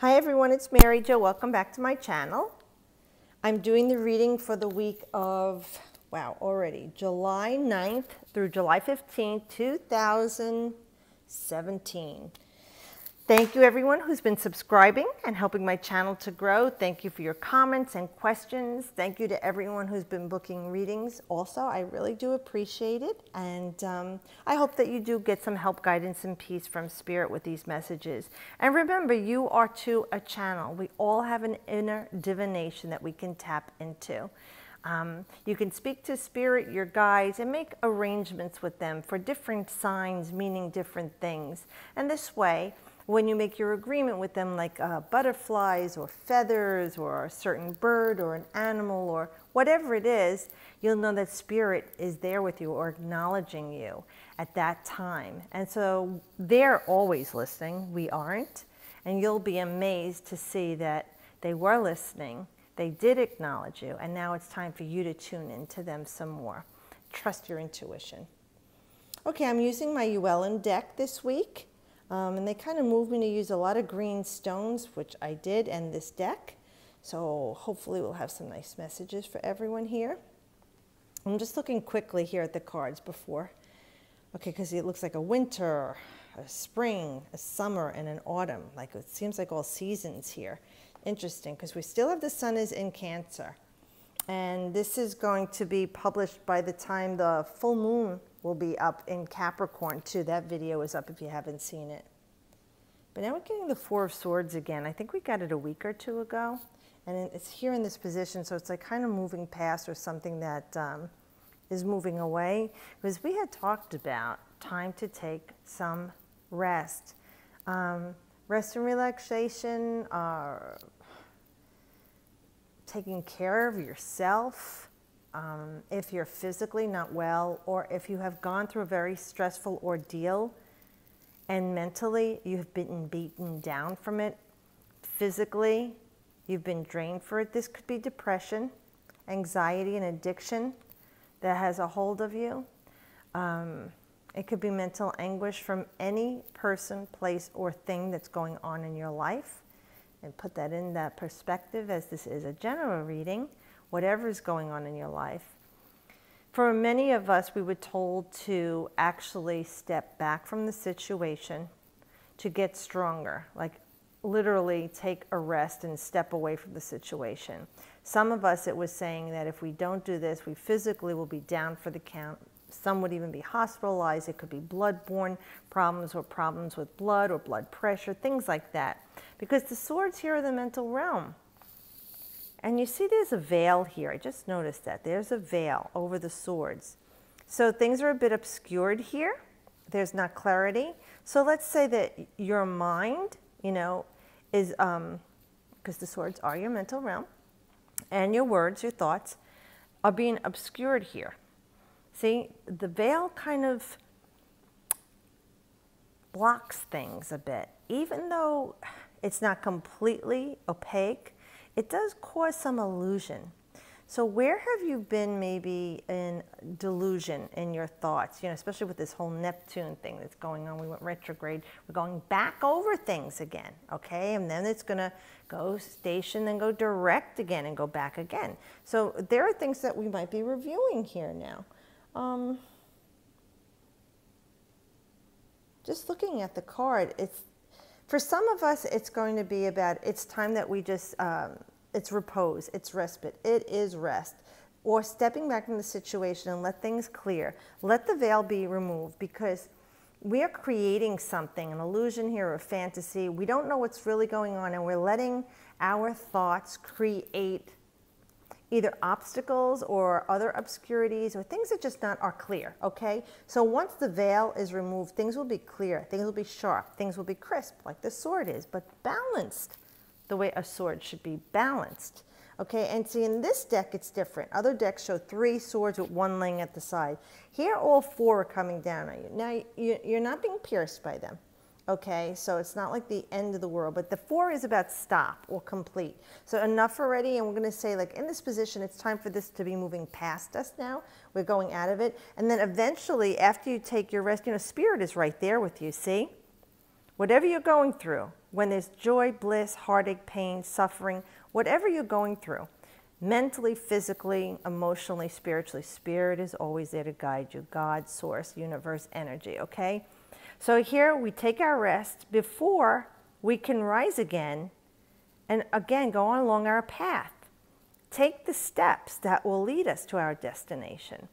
Hi everyone, it's Mary Jo. Welcome back to my channel. I'm doing the reading for the week of, already July 9th through July 15th, 2017. Thank you everyone who's been subscribing and helping my channel to grow. Thank you for your comments and questions. Thank you to everyone who's been booking readings. Also, I really do appreciate it. And I hope that you do get some help, guidance, and peace from Spirit with these messages. And remember, you are too a channel. We all have an inner divination that we can tap into. You can speak to Spirit, your guides, and make arrangements with them for different signs meaning different things. And this way, when you make your agreement with them, like butterflies or feathers or a certain bird or an animal or whatever it is, you'll know that Spirit is there with you or acknowledging you at that time. And so they're always listening. We aren't. And you'll be amazed to see that they were listening. They did acknowledge you. And now it's time for you to tune into them some more. Trust your intuition. Okay, I'm using my Llewellyn deck this week. And they kind of moved me to use a lot of green stones, which I did, and this deck. So hopefully we'll have some nice messages for everyone here. I'm just looking quickly here at the cards before. Okay, because it looks like a winter, a spring, a summer, and an autumn. Like it seems like all seasons here. Interesting, because we still have the sun is in Cancer. And this is going to be published by the time the full moon will be up in Capricorn too. That video is up if you haven't seen it. But now we're getting the Four of Swords again. I think we got it a week or two ago. And it's here in this position, so it's like kind of moving past or something that is moving away. Because we had talked about time to take some rest. Rest and relaxation, taking care of yourself. If you're physically not well, or if you have gone through a very stressful ordeal and mentally you've been beaten down from it, physically you've been drained for it. This could be depression, anxiety, and addiction that has a hold of you. It could be mental anguish from any person, place, or thing that's going on in your life. And put that in that perspective, as this is a general reading. Whatever is going on in your life. For many of us, we were told to actually step back from the situation to get stronger, like literally take a rest and step away from the situation. Some of us, it was saying that if we don't do this, we physically will be down for the count. Some would even be hospitalized. It could be blood-borne problems or problems with blood or blood pressure, things like that. Because the swords here are the mental realm. And you see there's a veil here. I just noticed that. There's a veil over the swords. So things are a bit obscured here. There's not clarity. So let's say that your mind, is, because the swords are your mental realm, and your words, your thoughts, are being obscured here. See, the veil kind of blocks things a bit. Even though it's not completely opaque, it does cause some illusion. So where have you been maybe in delusion in your thoughts, especially with this whole Neptune thing that's going on. We went retrograde. We're going back over things again, okay? And then it's going to go station, then go direct again and go back again. So there are things that we might be reviewing here now. Just looking at the card, for some of us, it's going to be about, it's time that we just, it's repose, it's respite, it is rest. Or stepping back from the situation and let things clear. Let the veil be removed, because we are creating something, an illusion here, a fantasy. We don't know what's really going on, and we're letting our thoughts create either obstacles or other obscurities or things that just not are clear, okay? So once the veil is removed, things will be clear, things will be sharp, things will be crisp, like the sword is, but balanced the way a sword should be balanced, okay? And see, in this deck, it's different. Other decks show 3 swords with 1 laying at the side. Here, all 4 are coming down on you. Now, you're not being pierced by them. Okay, so it's not like the end of the world, but the 4 is about stop or complete. So enough already, and we're going to say, like, in this position, it's time for this to be moving past us now. We're going out of it. And then eventually, after you take your rest, Spirit is right there with you, see? Whatever you're going through, when there's joy, bliss, heartache, pain, suffering, whatever you're going through, mentally, physically, emotionally, spiritually, Spirit is always there to guide you. God, source, universe, energy, okay? So here we take our rest before we can rise again and again go on along our path. Take the steps that will lead us to our destination.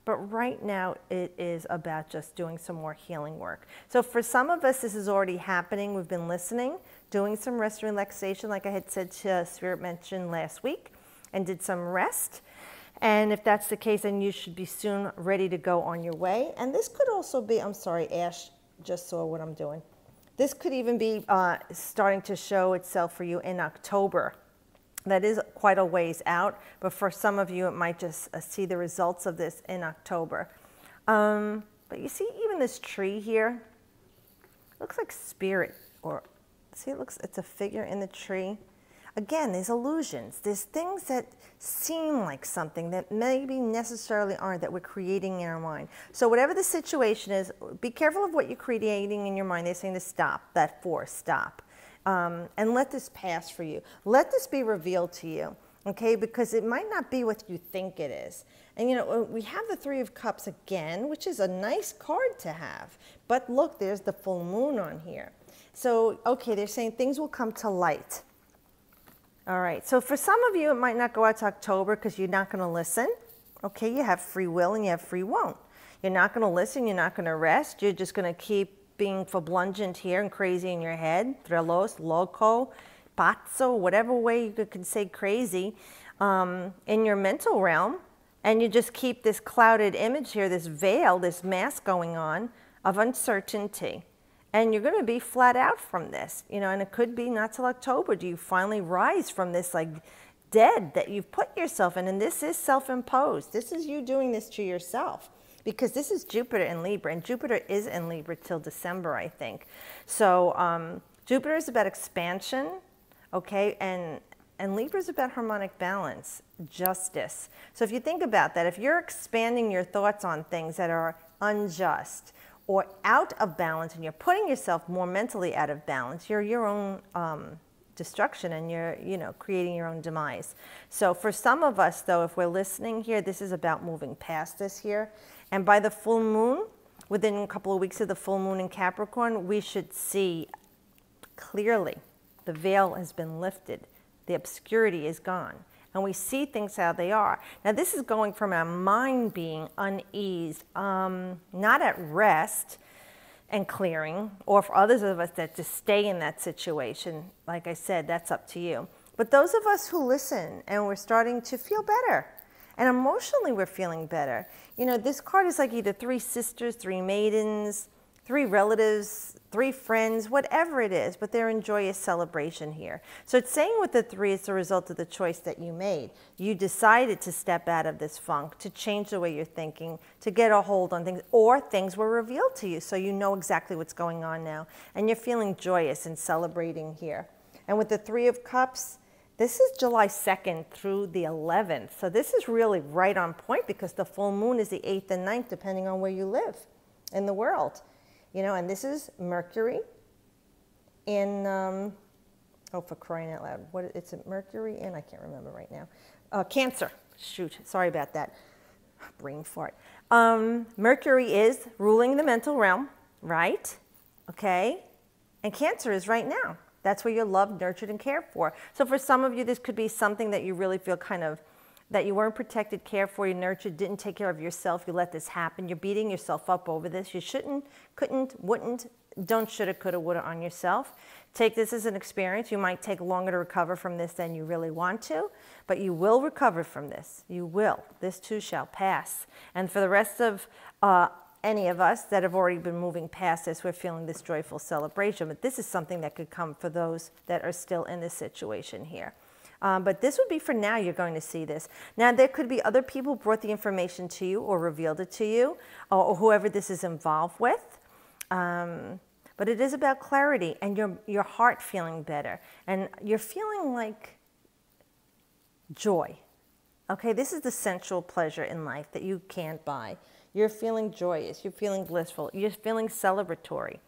But right now it is about just doing some more healing work. So for some of us, this is already happening. We've been listening, doing some rest and relaxation, like I had said to Spirit mentioned last week, and did some rest. And if that's the case, then you should be soon ready to go on your way. And this could also be, I'm sorry, Ash just saw what I'm doing. This could even be starting to show itself for you in October. That is quite a ways out, but for some of you, it might just see the results of this in October. But you see, even this tree here, looks like spirit, or see, it's a figure in the tree. Again, there's illusions. There's things that seem like something that maybe necessarily aren't, that we're creating in our mind. So whatever the situation is, be careful of what you're creating in your mind. They're saying to stop, that force, stop. And let this pass for you. Let this be revealed to you, okay? Because it might not be what you think it is. And you know, we have the Three of Cups again, which is a nice card to have. But look, there's the full moon on here. So, okay, they're saying things will come to light. All right, so for some of you, it might not go out to October because you're not going to listen. Okay, you have free will and you have free won't. You're not going to listen, you're not going to rest. You're just going to keep being fablungent here and crazy in your head, trelos, loco, pazzo, whatever way you can say crazy, in your mental realm, and you just keep this clouded image here, this veil, this mask going on of uncertainty. And you're going to be flat out from this, you know, and it could be not till October do you finally rise from this like dead that you've put yourself in. And this is self-imposed. This is you doing this to yourself. Because this is Jupiter in Libra, and Jupiter is in Libra till December, I think. So Jupiter is about expansion, okay, and Libra is about harmonic balance, justice. So if you think about that, if you're expanding your thoughts on things that are unjust or out of balance, and you're putting yourself more mentally out of balance, you're your own destruction, and you're, you know, creating your own demise. So for some of us, though, if we're listening here, this is about moving past this here. And by the full moon, within a couple of weeks of the full moon in Capricorn, we should see clearly the veil has been lifted. The obscurity is gone. And we see things how they are. Now, this is going from our mind being uneased, not at rest and clearing, or for others of us that just stay in that situation. Like I said, that's up to you. But those of us who listen and we're starting to feel better, and emotionally we're feeling better. You know, this card is like either three sisters, three maidens, three relatives, three friends, whatever it is, but they're in joyous celebration here. So it's saying with the three, it's a result of the choice that you made. You decided to step out of this funk, to change the way you're thinking, to get a hold on things, or things were revealed to you, so you know exactly what's going on now. And you're feeling joyous and celebrating here. And with the Three of Cups, this is July 2nd through the 11th. So this is really right on point because the full moon is the 8th and 9th, depending on where you live in the world. You know, and this is Mercury in, oh, for crying out loud. What, it's Mercury in, I can't remember right now. Cancer, shoot, sorry about that. Brain fart. Mercury is ruling the mental realm, right? Okay, and Cancer is right now. That's where you're loved, nurtured, and cared for. So for some of you, this could be something that you really feel kind of, that you weren't protected, cared for, you nurtured, didn't take care of yourself, you let this happen. You're beating yourself up over this. You shouldn't, couldn't, wouldn't, don't shoulda, coulda, woulda on yourself. Take this as an experience. You might take longer to recover from this than you really want to, but you will recover from this. You will. This too shall pass. And for the rest of any of us that have already been moving past this, we're feeling this joyful celebration. But this is something that could come for those that are still in this situation here. But this would be for now, you're going to see this. Now, there could be other people who brought the information to you or revealed it to you, or whoever this is involved with. But it is about clarity and your heart feeling better. And you're feeling like joy. Okay, this is the sensual pleasure in life that you can't buy. You're feeling joyous, you're feeling blissful, you're feeling celebratory.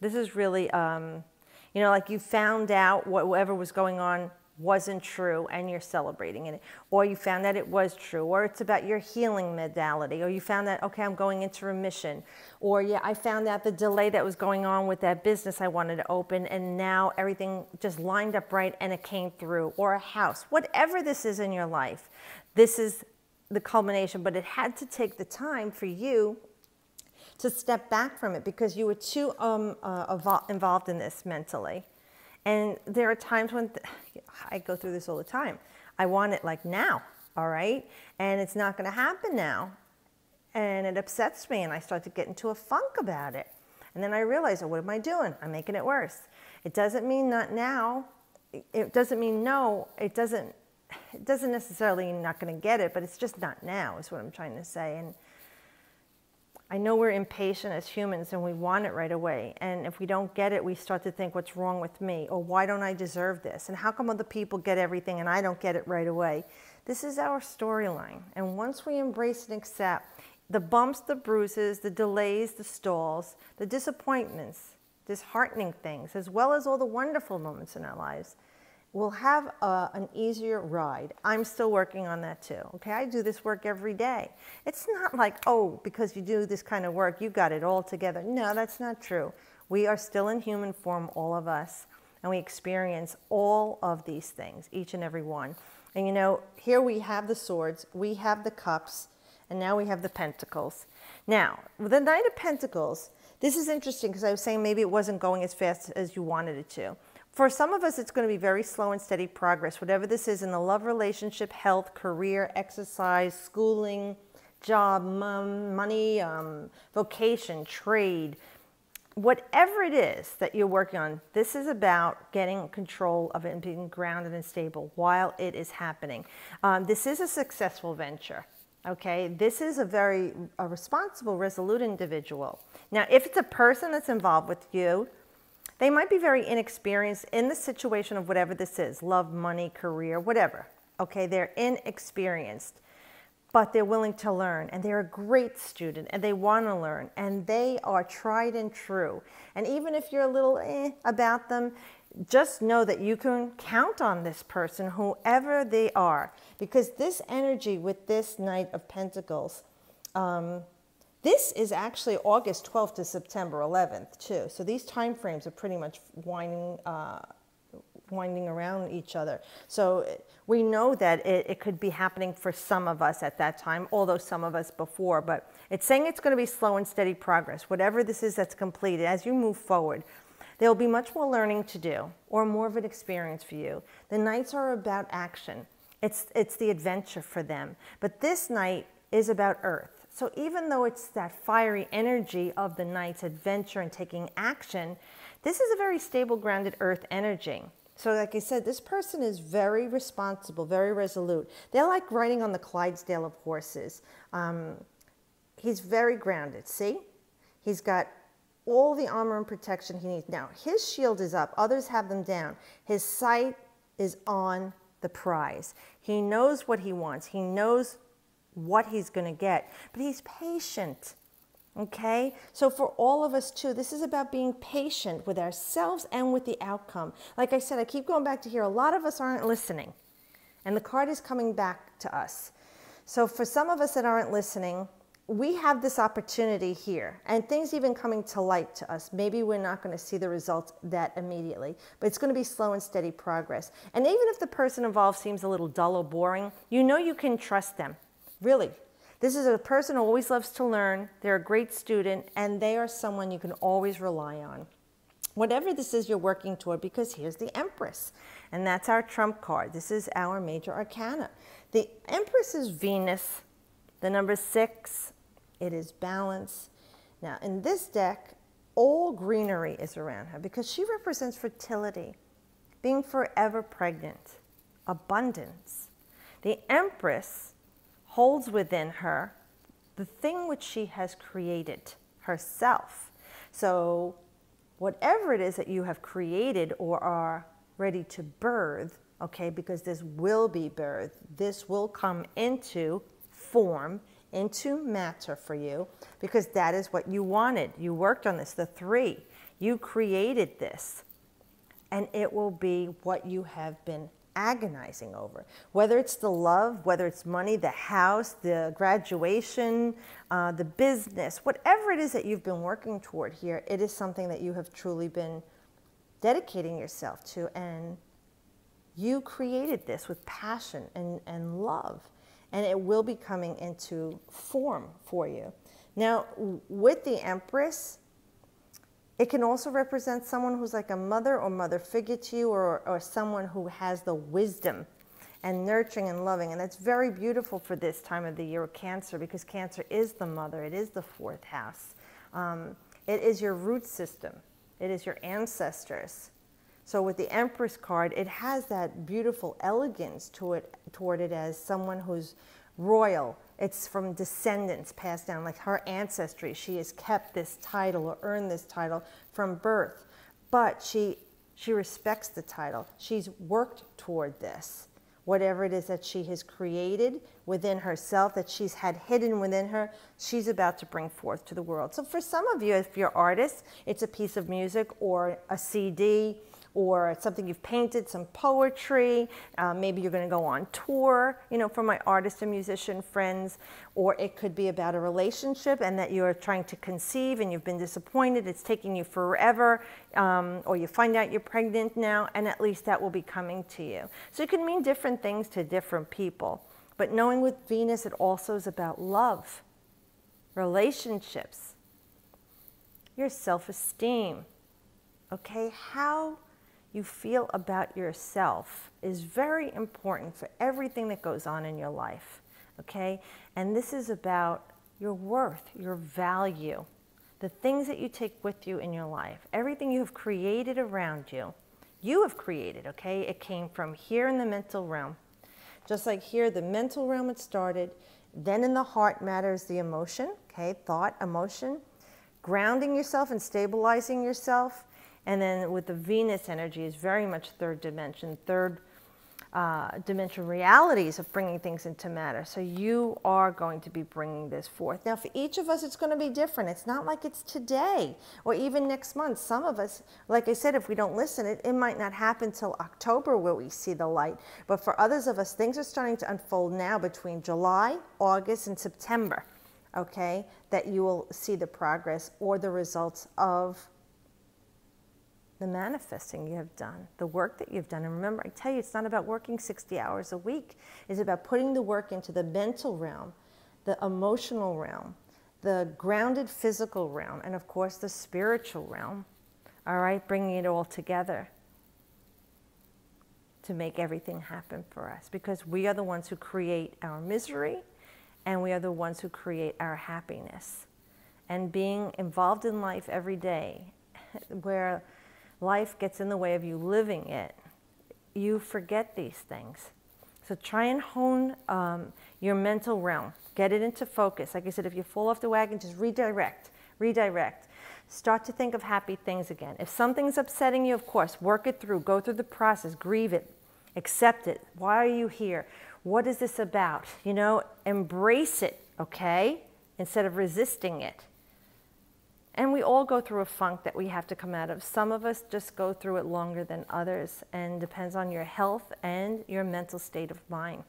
This is really, you know, like you found out whatever was going on wasn't true and you're celebrating it. Or you found that it was true. Or it's about your healing modality. Or you found that, okay, I'm going into remission. Or yeah, I found out the delay that was going on with that business I wanted to open, and now everything just lined up right and it came through. Or a house. Whatever this is in your life, this is the culmination. But it had to take the time for you to step back from it because you were too involved in this mentally. And there are times when I go through this all the time. I want it like now, all right? And it's not going to happen now. And it upsets me, and I start to get into a funk about it. And then I realize, oh, what am I doing? I'm making it worse. It doesn't mean not now. It doesn't mean no. It doesn't necessarily you're not going to get it, but it's just not now is what I'm trying to say. And I know we're impatient as humans and we want it right away. And if we don't get it, we start to think, what's wrong with me? Or why don't I deserve this? And how come other people get everything and I don't get it right away? This is our storyline. And once we embrace and accept the bumps, the bruises, the delays, the stalls, the disappointments, disheartening things, as well as all the wonderful moments in our lives, we'll have an easier ride. I'm still working on that too, okay? I do this work every day. It's not like, oh, because you do this kind of work, you got it all together. No, that's not true. We are still in human form, all of us, and we experience all of these things, each and every one. And you know, here we have the swords, we have the cups, and now we have the pentacles. Now, with the Knight of Pentacles, this is interesting because I was saying maybe it wasn't going as fast as you wanted it to. For some of us, it's going to be very slow and steady progress, whatever this is in the love, relationship, health, career, exercise, schooling, job, money, vocation, trade, whatever it is that you're working on, this is about getting control of it and being grounded and stable while it is happening. This is a successful venture. Okay, this is a very responsible, resolute individual. Now, if it's a person that's involved with you, they might be very inexperienced in the situation of whatever this is, love, money, career, whatever. Okay, they're inexperienced, but they're willing to learn, and they're a great student, and they want to learn, and they are tried and true. And even if you're a little about them, just know that you can count on this person, whoever they are, because this energy with this Knight of Pentacles, this is actually August 12th to September 11th, too. So these time frames are pretty much winding around each other. So we know that it could be happening for some of us at that time, although some of us before. But it's saying it's going to be slow and steady progress. Whatever this is that's completed, as you move forward, there will be much more learning to do or more of an experience for you. The Knights are about action. It's the adventure for them. But this Knight is about Earth. So even though it's that fiery energy of the Knight's adventure and taking action, this is a very stable, grounded Earth energy. So like I said, this person is very responsible, very resolute. They're like riding on the Clydesdale of horses. He's very grounded, see? He's got all the armor and protection he needs. Now, his shield is up. Others have them down. His sight is on the prize. He knows what he wants. He knows what he's going to get, but he's patient. Okay, so for all of us too, this is about being patient with ourselves and with the outcome. Like I said, I keep going back to here, a lot of us aren't listening, and the card is coming back to us. So for some of us that aren't listening, we have this opportunity here, and things even coming to light to us. Maybe we're not going to see the results that immediately, but it's going to be slow and steady progress. And even if the person involved seems a little dull or boring, you know you can trust them. Really, this is a person who always loves to learn. They're a great student, and they are someone you can always rely on. Whatever this is you're working toward, because here's the Empress, and that's our trump card. This is our major arcana. The Empress is Venus, the number 6. It is balance. Now, in this deck, all greenery is around her because she represents fertility, being forever pregnant, abundance. The Empress holds within her the thing which she has created herself. So whatever it is that you have created or are ready to birth, okay, because this will be birth, this will come into form, into matter for you, because that is what you wanted. You worked on this, the 3. You created this, and it will be what you have been agonizing over. Whether it's the love, whether it's money, the house, the graduation, the business, whatever it is that you've been working toward here, it is something that you have truly been dedicating yourself to, and you created this with passion and love, and it will be coming into form for you. Now, with the Empress, it can also represent someone who's like a mother or mother figure to you, or someone who has the wisdom and nurturing and loving. And it's very beautiful for this time of the year with Cancer, because Cancer is the mother. It is the fourth house. It is your root system. It is your ancestors. So with the Empress card, it has that beautiful elegance toward it as someone who's royal. It's from descendants passed down, like her ancestry. She has kept this title or earned this title from birth. But she respects the title. She's worked toward this. Whatever it is that she has created within herself, that she's had hidden within her, she's about to bring forth to the world. So for some of you, if you're artists, it's a piece of music or a CD, or something you've painted, some poetry, maybe you're going to go on tour, you know, for my artist and musician friends, or it could be about a relationship and that you're trying to conceive and you've been disappointed, it's taking you forever, or you find out you're pregnant now, and at least that will be coming to you. So it can mean different things to different people, but knowing with Venus, it also is about love, relationships, your self-esteem, okay? How you feel about yourself is very important for everything that goes on in your life, okay? And this is about your worth, your value, the things that you take with you in your life, everything you have created around you, you have created, okay? It came from here in the mental realm. Just like here, the mental realm it started, then in the heart matters the emotion, okay? Thought, emotion, grounding yourself and stabilizing yourself. And then with the Venus energy is very much third dimension realities of bringing things into matter. So you are going to be bringing this forth. Now for each of us, it's going to be different. It's not like it's today or even next month. Some of us, like I said, if we don't listen, it might not happen till October where we see the light. But for others of us, things are starting to unfold now between July, August, and September, okay, that you will see the progress or the results of the manifesting you have done, the work that you've done. And remember, I tell you, it's not about working 60 hours a week. It's about putting the work into the mental realm, the emotional realm, the grounded physical realm, and of course the spiritual realm, all right, bringing it all together to make everything happen for us, because we are the ones who create our misery and we are the ones who create our happiness. And being involved in life every day, where life gets in the way of you living it, you forget these things. So try and hone your mental realm. Get it into focus. Like I said, if you fall off the wagon, just redirect. Start to think of happy things again. If something's upsetting you, of course, work it through. Go through the process. Grieve it. Accept it. Why are you here? What is this about? You know, embrace it, okay? Instead of resisting it. And we all go through a funk that we have to come out of. Some of us just go through it longer than others, and depends on your health and your mental state of mind.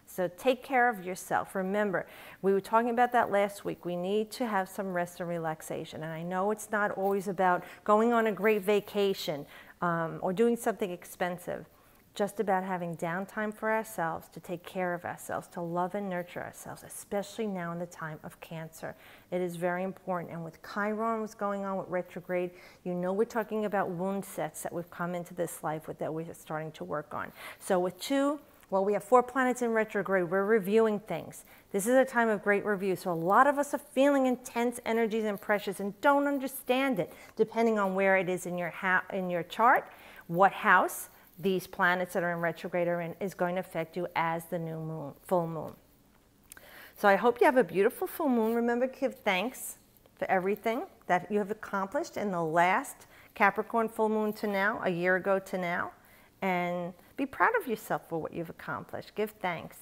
So take care of yourself. Remember, we were talking about that last week. We need to have some rest and relaxation. And I know it's not always about going on a great vacation or doing something expensive. Just about having downtime for ourselves, to take care of ourselves, to love and nurture ourselves, especially now in the time of Cancer. It is very important. And with Chiron, what's going on with retrograde, you know we're talking about wound sets that we've come into this life with, that we're starting to work on. So with we have 4 planets in retrograde, we're reviewing things. This is a time of great review. So a lot of us are feeling intense energies and pressures and don't understand it, depending on where it is in your chart, what house these planets that are in retrograde are in is going to affect you as the new moon, full moon. So I hope you have a beautiful full moon. Remember, give thanks for everything that you have accomplished in the last Capricorn full moon to now, a year ago to now, and be proud of yourself for what you've accomplished. Give thanks.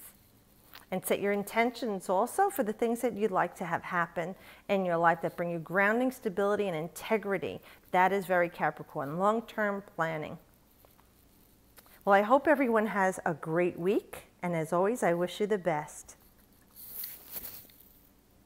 And set your intentions also for the things that you'd like to have happen in your life that bring you grounding, stability, and integrity. That is very Capricorn, long-term planning. Well, I hope everyone has a great week. And as always, I wish you the best.